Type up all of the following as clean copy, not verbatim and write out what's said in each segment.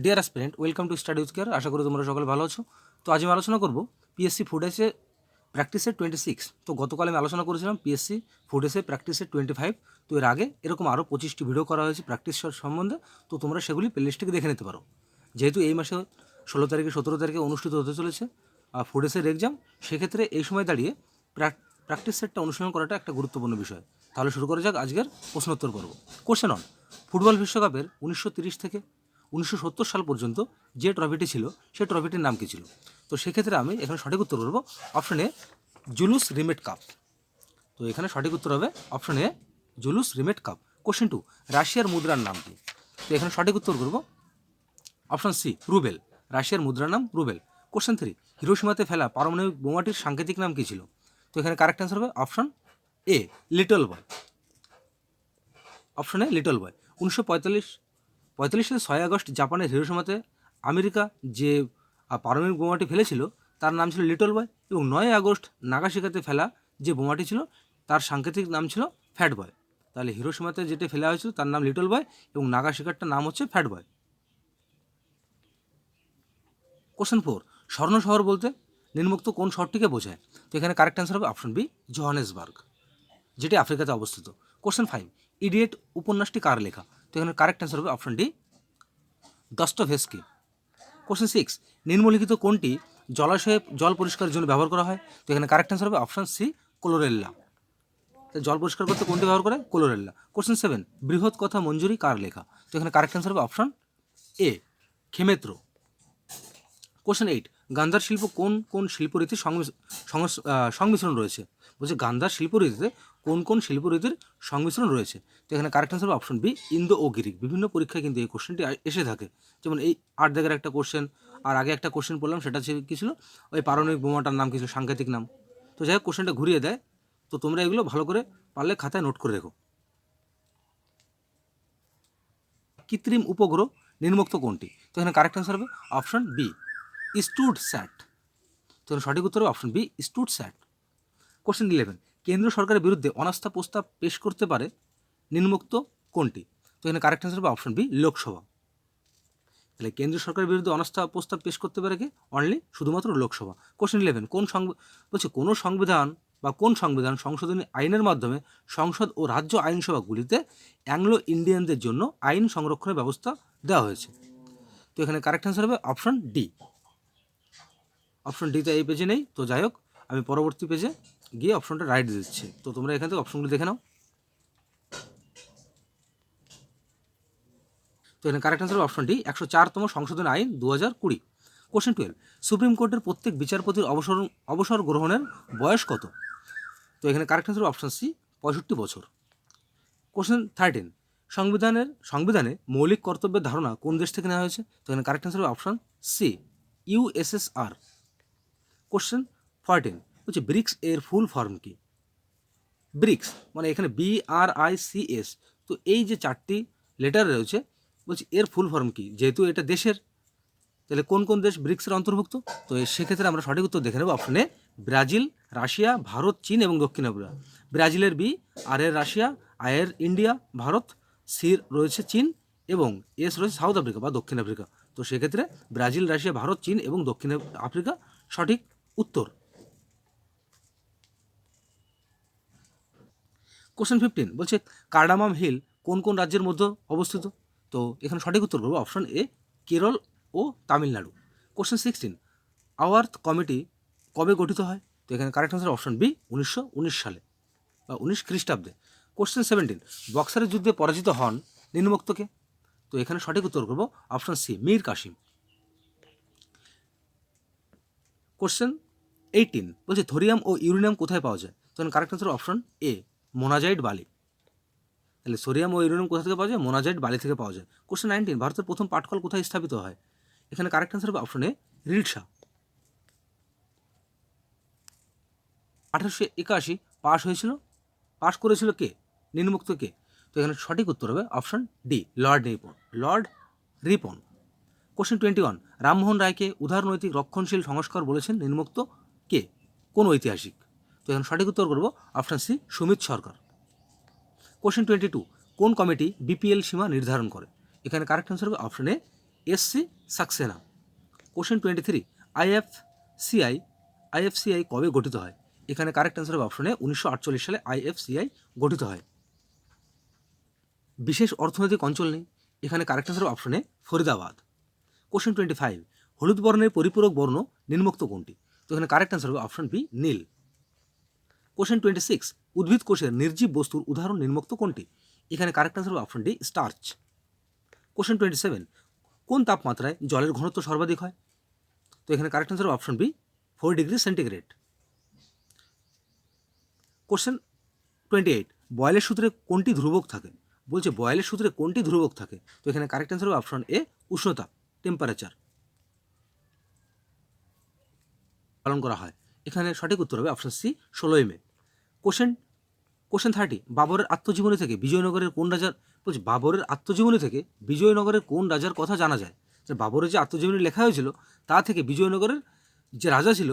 Deer aspirant, welcome to study with care. আশা করি তোমরা সকলে ভালো আছো। তো আজ আমি আলোচনা করব পিএসসি ফুড এসে প্র্যাকটিসের 26। তো গতকাল আমি আলোচনা করেছিলাম পিএসসি ফুড এসে প্র্যাকটিসের 25। তো এর আগে এরকম আরও 25টি ভিডিও করা হয়েছে প্র্যাকটিস সম্বন্ধে। তো তোমরা সেগুলি প্লেলিস্ট থেকে দেখে নিতে পারো। যেহেতু এই মাসে 16 তারিখে 17 তারিখে অনুষ্ঠিত হতে চলেছে ফুড এসের এক্সাম, সেক্ষেত্রে এই সময় দাঁড়িয়ে প্র্যাকটিস সেটটা অনুশীলন করাটা একটা গুরুত্বপূর্ণ বিষয়। তাহলে শুরু করা যাক আজকের প্রশ্নোত্তর পর্ব। কোশ্চেন অন ফুটবল বিশ্বকাপের 1930 থেকে 1970 সাল পর্যন্ত যে ট্রফিটি ছিল সেই ট্রফিটির নাম কী ছিল? তো সেক্ষেত্রে আমি এখানে সঠিক উত্তর করব অপশন এ, জুলুস রিমেট কাপ। তো এখানে সঠিক উত্তর হবে অপশন এ, জুলুস রিমেট কাপ। কোশ্চেন 2, রাশিয়ার মুদ্রার নাম কি? তো এখানে সঠিক উত্তর করব অপশন সি, রুবেল। রাশিয়ার মুদ্রার নাম রুবেল। কোশ্চেন 3, হিরোশিমাতে ফেলা পারমাণবিক বোমাটির সাংকেতিক নাম কী ছিল? তো এখানে কারেক্ট অ্যান্সার হবে option A, little boy. Option A, little boy. 1945 সালে 6 আগস্ট জাপানের হিরোশিমাতে আমেরিকা যে পারমাণবিক বোমাটি ফেলেছিল তার নাম ছিল লিটল বয়, এবং 9 আগস্ট নাগাসাকিতে ফেলা যে বোমাটি ছিল তার সাংকেতিক নাম ছিল ফ্যাট বয়। তাহলে হিরোশিমাতে যেটা ফেলা হয়েছিল তার নাম লিটল বয় এবং নাগাসাকিটার নাম হচ্ছে ফ্যাট বয়। কোশ্চেন 4, স্বর্ণ শহর বলতে নিম্নোক্ত কোন শহরটিকে বোঝায়? তো এখানে কারেক্ট অ্যান্সার হবে অপশন বি, জোহানেসবার্গ, যেটি আফ্রিকাতে অবস্থিত। কোশ্চেন 5, ইডিয়েট উপন্যাসটি কার লেখা? তো এখানে কারেক্ট অ্যান্সার হবে অপশন ডি, দস্তভেস্কি। কোশ্চেন 6, নিম্নলিখিত কোনটি জলাশয়ে জল পরিষ্কারের জন্য ব্যবহার করা হয়? তো এখানে কারেক্ট অ্যান্সার হবে অপশন সি, ক্লোরেল্লা। জল পরিষ্কার করতে কোনটি ব্যবহার করে? ক্লোরেল্লা। কোশ্চেন 7, বৃহৎ কথা মঞ্জুরি কার লেখা? তো এখানে কারেক্ট অ্যান্সার হবে অপশন এ, খেমেত্র। কোশ্চেন 8, গান্ধার শিল্প কোন কোন শিল্পরীতির সংমিশ্রণ রয়েছে? বলছে গান্ধার শিল্পরীতিতে কোন কোন শিল্পরীতির সংমিশ্রণ রয়েছে? তো এখানে কারেক্ট অ্যান্সার হবে অপশন বি, ইন্দো ও গ্রিক। বিভিন্ন পরীক্ষায় কিন্তু এই কোশ্চেনটি এসে থাকে। যেমন এই 8 দাগের একটা কোশ্চেন, আর আগে একটা কোশ্চেন পড়লাম সেটা কী ছিল, ওই পারমাণবিক বোমাটার নাম কী ছিল, সাংকেতিক নাম। তো যাই হোক, কোশ্চেনটা ঘুরিয়ে দেয়। তো তোমরা এগুলো ভালো করে পারলে খাতায় নোট করে রেখো। কৃত্রিম উপগ্রহ নিম্নোক্ত কোনটি? তো এখানে কারেক্ট অ্যান্সার হবে অপশন বি, স্টুড স্যাট। তো সঠিক উত্তর হবে অপশন বি, স্টুড স্যাট। কোশ্চেন 11, কেন্দ্র সরকারের বিরুদ্ধে অনাস্থা প্রস্তাব পেশ করতে পারে নিম্নোক্ত কোনটি? তো এখানে কারেক্ট অ্যান্সার হবে অপশন বি, লোকসভা। তাহলে কেন্দ্রীয় সরকারের বিরুদ্ধে অনাস্থা প্রস্তাব পেশ করতে পারে কি? অনলি শুধুমাত্র লোকসভা। কোশ্চেন 11, বলছে কোন সংবিধান বা কোন সংবিধান সংশোধনী আইনের মাধ্যমে সংসদ ও রাজ্য আইনসভাগুলিতে অ্যাংলো ইন্ডিয়ানদের জন্য আইন সংরক্ষণের ব্যবস্থা দেওয়া হয়েছে? তো এখানে কারেক্ট অ্যান্সার হবে অপশন ডি। অপশন ডিতে এই পেজে নেই, তো যাই হোক আমি পরবর্তী পেজে গিয়ে অপশনটা রাইট দিচ্ছি। তো তোমরা এখান থেকে অপশনগুলো দেখে নাও। তো এখানে কারেক্ট অ্যান্সার অপশন ডি, 104তম সংশোধন আইন 2020। কোশ্চেন 12, সুপ্রিম কোর্টের প্রত্যেক বিচারপতির অবসর গ্রহণের বয়স কত? তো এখানে কারেক্ট অ্যান্সার অপশন সি, 65 বছর। কোশ্চেন 13, সংবিধানে মৌলিক কর্তব্যের ধারণা কোন দেশ থেকে নেওয়া হয়েছে? তো এখানে correct answer option C, USSR. Question 14, বলছে ব্রিক্স এর ফুল ফর্ম কি? ব্রিক্স মানে এখানে BRICS। তো এই যে 4টি লেটার রয়েছে, বলছি এর ফুল ফর্ম কি? যেহেতু এটা দেশের, তাহলে কোন কোন দেশ ব্রিক্সের অন্তর্ভুক্ত? তো সেক্ষেত্রে আমরা সঠিক উত্তর দেখে নেব অপশনে ব্রাজিল, রাশিয়া, ভারত, চীন এবং দক্ষিণ আফ্রিকা। ব্রাজিলের বি, আর এর রাশিয়া, আই এর ইন্ডিয়া, ভারত, সি রয়েছে চীন এবং এস রয়েছে সাউথ আফ্রিকা বা দক্ষিণ আফ্রিকা। তো সেক্ষেত্রে ব্রাজিল, রাশিয়া, ভারত, চীন এবং দক্ষিণ আফ্রিকা সঠিক উত্তর। কোশ্চেন 15, বলছে কার্ডামাম হিল কোন কোন রাজ্যের মধ্যে অবস্থিত? তো এখানে সঠিক উত্তর করবো অপশন এ, কেরল ও তামিলনাড়ু। কোশ্চেন 16, আওয়ার্থ কমিটি কবে গঠিত হয়? তো এখানে কারেক্ট আনসার অপশন বি, 1919 সালে বা 19 খ্রিস্টাব্দে। কোশ্চেন 17, বক্সারের যুদ্ধে পরাজিত হন নিম্নোক্তকে? তো এখানে সঠিক উত্তর করবো option C, Mir Qasim. Question 18, বলছে থোরিয়াম ও ইউরেনিয়াম কোথায় পাওয়া যায়? তখন correct answer option A, monazite বালি। তাহলে সোডিয়াম ও ইউরেনিয়াম কোথা থেকে পাওয়া যায়? মোনাজাইট বালি থেকে পাওয়া যায়। কোশ্চেন 19, ভারতের প্রথম পাটকল কোথায় স্থাপিত হয়? এখানে কারেক্ট আনসার হবে অপশন এ, রিলসা। 1881 পাশ করেছিল কে? নিম্নোক্ত কে? তো এখানে সঠিক উত্তর হবে option D, Lord Ripon. Question 21, Rammohan রায়কে উদারনৈতিক রক্ষণশীল সংস্কার বলেছেন নিম্নোক্ত কে? কোন ঐতিহাসিক? তো এখানে সঠিক উত্তর করব অপশন সি, সুমিত সরকার। কোশ্চেন 22, কোন কমিটি বিপিএল সীমা নির্ধারণ করে? এখানে কারেক্ট আনসার হবে অপশন এ, এসসি সাক্সেনা। কোশ্চেন 23, আইএফসিআই কবে গঠিত হয়? এখানে কারেক্ট অ্যান্সার হবে অপশনে 1948 সালে আইএফসিআই গঠিত হয়। বিশেষ অর্থনৈতিক অঞ্চল নেই, এখানে কারেক্ট অ্যান্সার হবে অপশনে ফরিদাবাদ। কোশ্চেন 25, হলুদ বর্ণের পরিপূরক বর্ণ নিম্নোক্ত কোনটি? তো এখানে কারেক্ট অ্যান্সার হবে অপশন বি নীল। কোশ্চেন 26, উদ্ভিদ কোষের নির্জীব বস্তুর উদাহরণ নিম্নোক্ত কোনটি? এখানে কারেক্ট অ্যান্সার হবে অপশন ডি স্টার্চ। কোশ্চেন 27, কোন তাপমাত্রায় জলের ঘনত্ব সর্বাধিক হয়? তো এখানে কারেক্ট অ্যান্সার হবে option B 4 degree centigrade. Question 28, বয়েলের সূত্রে কোনটি ধ্রুবক থাকে? বলছে বয়েলের সূত্রে কোনটি ধ্রুবক থাকে? তো এখানে কারেক্ট অ্যান্সার হবে অপশন এ উষ্ণতা, টেম্পারেচার পালন করা হয়। এখানে সঠিক উত্তর হবে অপশন সি 16 মে। কোশ্চেন 30, বাবরের আত্মজীবনী থেকে বিজয়নগরের কোন রাজার, বলছে বাবরের আত্মজীবনী থেকে বিজয়নগরের কোন রাজার কথা জানা যায়? যে বাবরের যে আত্মজীবনী লেখা হয়েছিল তা থেকে বিজয়নগরের যে রাজা ছিল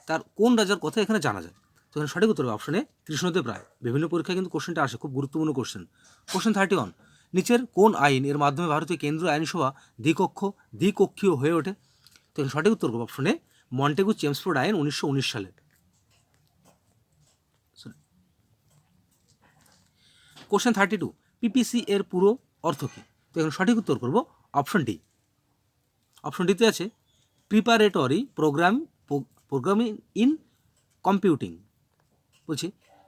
তার কোন রাজার কথা এখানে জানা যায়? তো এখানে সঠিক উত্তর হবে অপশনে কৃষ্ণদেব রায়। বিভিন্ন পরীক্ষায় কিন্তু কোশ্চেনটা আসে, খুব গুরুত্বপূর্ণ কোশ্চেন। কোশ্চেন 31, নিচের কোন আইন এর মাধ্যমে ভারতীয় কেন্দ্রীয় আইনসভা দ্বিকক্ষীয় হয়ে ওঠে? তো এখানে সঠিক উত্তর হবে অপশনে মন্টেগু চেমসফোর্ড আইন 1919 সালে। কোশ্চেন 32, পিপিসি এর পুরো অর্থ কী? তো এখানে সঠিক উত্তর করব অপশন ডি। অপশন ডিতে আছে প্রিপারেটরি প্রোগ্রামিং ইন কম্পিউটিং। বলছি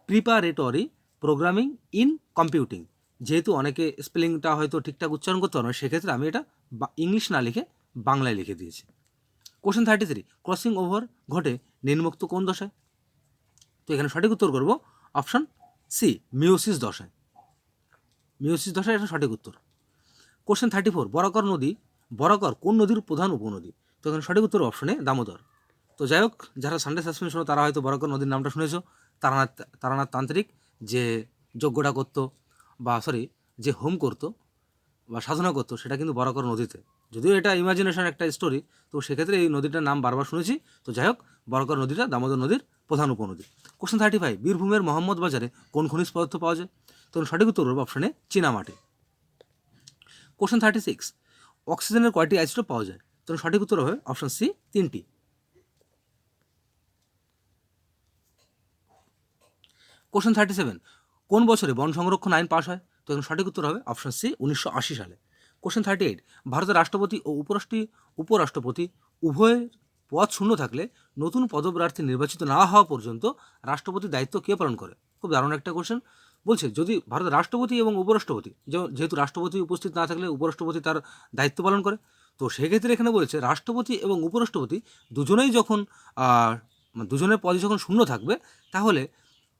প্রিপারেটরি প্রোগ্রামিং ইন কম্পিউটিং। যেহেতু অনেকে স্পেলিংটা হয়তো ঠিকঠাক উচ্চারণ করতে পারবে, সেক্ষেত্রে আমি এটা ইংলিশ না লিখে বাংলায় লিখে দিয়েছি। কোশ্চেন 33, ক্রসিং ওভার ঘটে নিম্নোক্ত কোন দশায়? তো এখানে সঠিক উত্তর করব অপশন সি মিওসিস দশায়। মিওসিস দশায় এটা সঠিক উত্তর। কোশ্চেন 34, বরাকর কোন নদীর প্রধান উপনদী? তো এখানে সঠিক উত্তর অপশনে দামোদর। তো যাই হোক, যারা সানডে সাসপেন্স শোনো তারা হয়তো বরাকর নদীর নামটা শুনেছো। তারানাথ তান্ত্রিক যে যজ্ঞটা করতো, বা যে হোম করতো বা সাধনা করতো, সেটা কিন্তু বরাকর নদীতে। যদিও এটা ইমাজিনেশন একটা স্টোরি, তো সেক্ষেত্রে এই নদীটার নাম বারবার শুনেছি। তো যাই হোক, বরাকর নদীটা দামোদর নদীর প্রধান উপনদী। কোশ্চেন 35, বীরভূমের মোহাম্মদ বাজারে কোন খনিজ পদার্থ পাওয়া যায়? তো সঠিক উত্তর হবে অপশনে চীনামাটি। কোশ্চেন 36, অক্সিজেনের কয়টি আইসোটোপ পাওয়া যায়? তো সঠিক উত্তর হবে অপশন সি 3টি। কোশ্চেন 37, কোন বছরে বন সংরক্ষণ আইন পাশ হয়? তো এখানে সঠিক উত্তর হবে অপশন সি 1980 সালে। কোশ্চেন 38, ভারতের রাষ্ট্রপতি ও উপরাষ্ট্রপতি উভয়ের পদ শূন্য থাকলে নতুন পদপ্রার্থী নির্বাচিত না হওয়া পর্যন্ত রাষ্ট্রপতির দায়িত্ব কে পালন করে? খুব দারুণ একটা কোশ্চেন। বলছে যদি ভারতের রাষ্ট্রপতি এবং উপরাষ্ট্রপতি, যেহেতু রাষ্ট্রপতি উপস্থিত না থাকলে উপরাষ্ট্রপতি তার দায়িত্ব পালন করে, তো সেক্ষেত্রে এখানে বলেছে রাষ্ট্রপতি এবং উপরাষ্ট্রপতি দুজনেই যখন দুজনের পদই যখন শূন্য থাকবে, তাহলে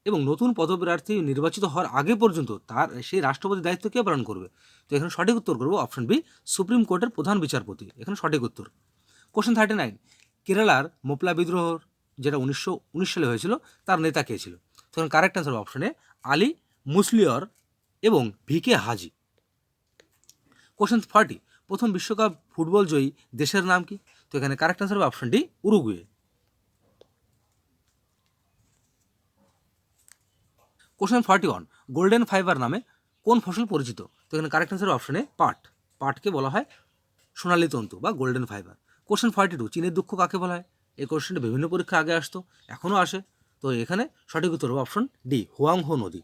এবং নতুন পদপ্রার্থী নির্বাচিত হওয়ার আগে পর্যন্ত তার সেই রাষ্ট্রপতির দায়িত্ব কে পালন করবে? তো এখানে সঠিক উত্তর করবো অপশন বি সুপ্রিম কোর্টের প্রধান বিচারপতি। এখানে সঠিক উত্তর। কোশ্চেন 39, কেরালার মোপলা বিদ্রোহ যেটা 1919 সালে হয়েছিল, তার নেতা কে ছিল? তখন কারেক্ট অ্যান্সার অপশনে আলী মুসলিয়র এবং ভিকে হাজি। কোশ্চেন 40, প্রথম বিশ্বকাপ ফুটবল জয়ী দেশের নাম কি? তো এখানে কারেক্ট অ্যান্সার হবে option D Uruguay. Question 41, golden fibre নামে কোন ফসল পরিচিত? তো এখানে কারেক্ট অ্যান্সার অপশনে পাটকে বলা হয় সোনালী তন্তু বা গোল্ডেন ফাইবার। কোশ্চেন 42, চীনের দুঃখ কাকে বলা হয়? এই কোশ্চেনটা বিভিন্ন পরীক্ষা আগে আসতো, এখনও আসে। তো এখানে সঠিক উত্তর হবে অপশন ডি হুয়াংহো নদী।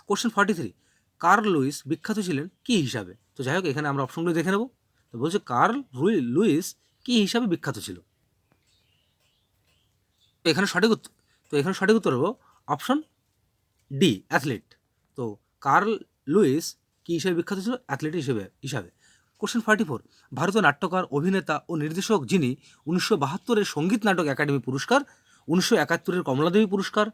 কোশ্চেন 43, কার্ল লুইস বিখ্যাত ছিলেন কি হিসাবে? তো যাই হোক, এখানে আমরা অপশনগুলো দেখে নেব। তো বলছে লুইস কি হিসাবে বিখ্যাত ছিল? তো এখানে সঠিক উত্তর হবো অপশন ডি অ্যাথলিট। তো কার্ল লুইস কি হিসেবে বিখ্যাত ছিল? অ্যাথলিট হিসাবে। কোশ্চেন 44, ভারতীয় নাট্যকার, অভিনেতা ও নির্দেশক যিনি 1972 সঙ্গীত নাটক একাডেমি পুরস্কার, 1971 কমলাদেবী পুরস্কার,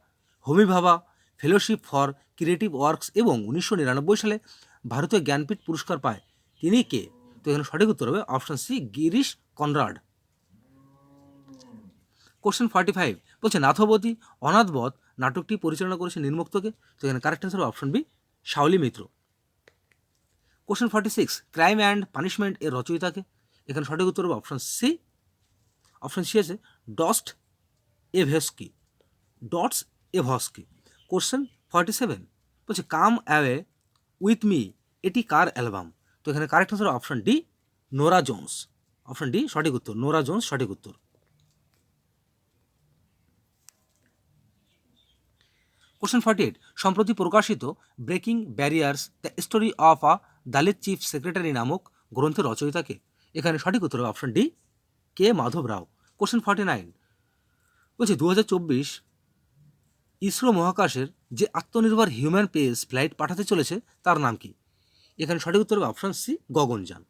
হোমি ভাবা ফেলোশিপ ফর ক্রিয়েটিভ ওয়ার্কস এবং 1999 সালে ভারতীয় জ্ঞানপীঠ পুরস্কার পায়, তিনি কে? তো এখানে সঠিক উত্তর হবে option C Girish Karnad. Question 45, বলছে নাথবতী অনাথবধ নাটকটি পরিচালনা করেছে নিম্নোক্তকে? তো এখানে কারেক্ট অ্যান্সার হবে option B Shaoli Mitra. Question 46, crime and punishment এর রচয়িতাকে? এখানে সঠিক উত্তর হবে অপশন সি আছে ডটস এভস্কি। কোশ্চেন 47, বলছে কাম অ্যাওয়ে উইথ মি এটি কার অ্যালবাম? তো এখানে correct answer option D Nora Jones. Option D সঠিক উত্তর, নোরা জোন্স সঠিক উত্তর। কোশ্চেন 48, সম্প্রতি প্রকাশিত breaking barriers the story of a দালিত চিফ সেক্রেটারি নামক গ্রন্থের রচয়িতাকে? এখানে সঠিক উত্তর হবে অপশন ডি কে মাধব রাও। কোশ্চেন 49 বলছি 2024 ইসরো মহাকাশের যে আত্মনির্ভর হিউম্যান স্পেস ফ্লাইট পাঠাতে চলেছে তার নাম কি? এখানে সঠিক উত্তর হবে অপশন সি গগনযান।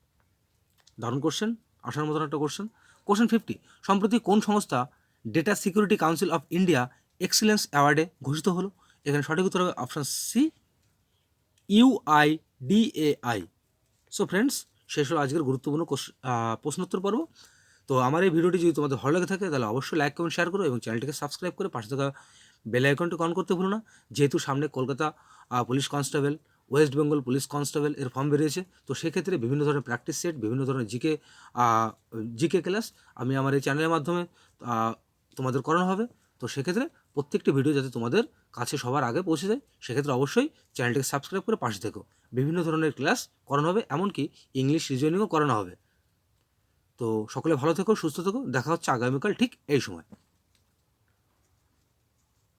দারুণ কোশ্চেন, আসার মতন একটা কোশ্চেন। কোশ্চেন 50, সম্প্রতি কোন সংস্থা data security council of India excellence অ্যাওয়ার্ডে ঘোষিত হলো? এখানে সঠিক উত্তর হবে option C UIDAI। So friends, শেষ হলো আজকের গুরুত্বপূর্ণ প্রশ্নোত্তর পর্ব। তো আমার এই ভিডিওটি যদি তোমাদের ভালো লাগে থাকে তাহলে অবশ্যই লাইক কমেন্ট শেয়ার করো এবং চ্যানেলটিকে সাবস্ক্রাইব করে পাশে থাকা বেল আইকনটি অন করতে ভুলো না। যেহেতু সামনে Kolkata police constable, West Bengal police constable এর ফর্ম বেরিয়েছে, তো সেক্ষেত্রে বিভিন্ন ধরনের প্র্যাকটিস সেট, বিভিন্ন ধরনের জিকে ক্লাস আমি আমার এই চ্যানেলের মাধ্যমে তোমাদের করানো হবে। তো সেক্ষেত্রে প্রত্যেকটি ভিডিও যাতে তোমাদের কাছে সবার আগে পৌঁছে যায়, সেক্ষেত্রে অবশ্যই চ্যানেলটিকে সাবস্ক্রাইব করে পাশে থেকো। বিভিন্ন ধরনের ক্লাস করানো হবে, এমনকি ইংলিশ রিজনিংও করানো হবে। তো সকলে ভালো থেকো, সুস্থ থেকো, দেখা হচ্ছে আগামীকাল ঠিক এই সময়।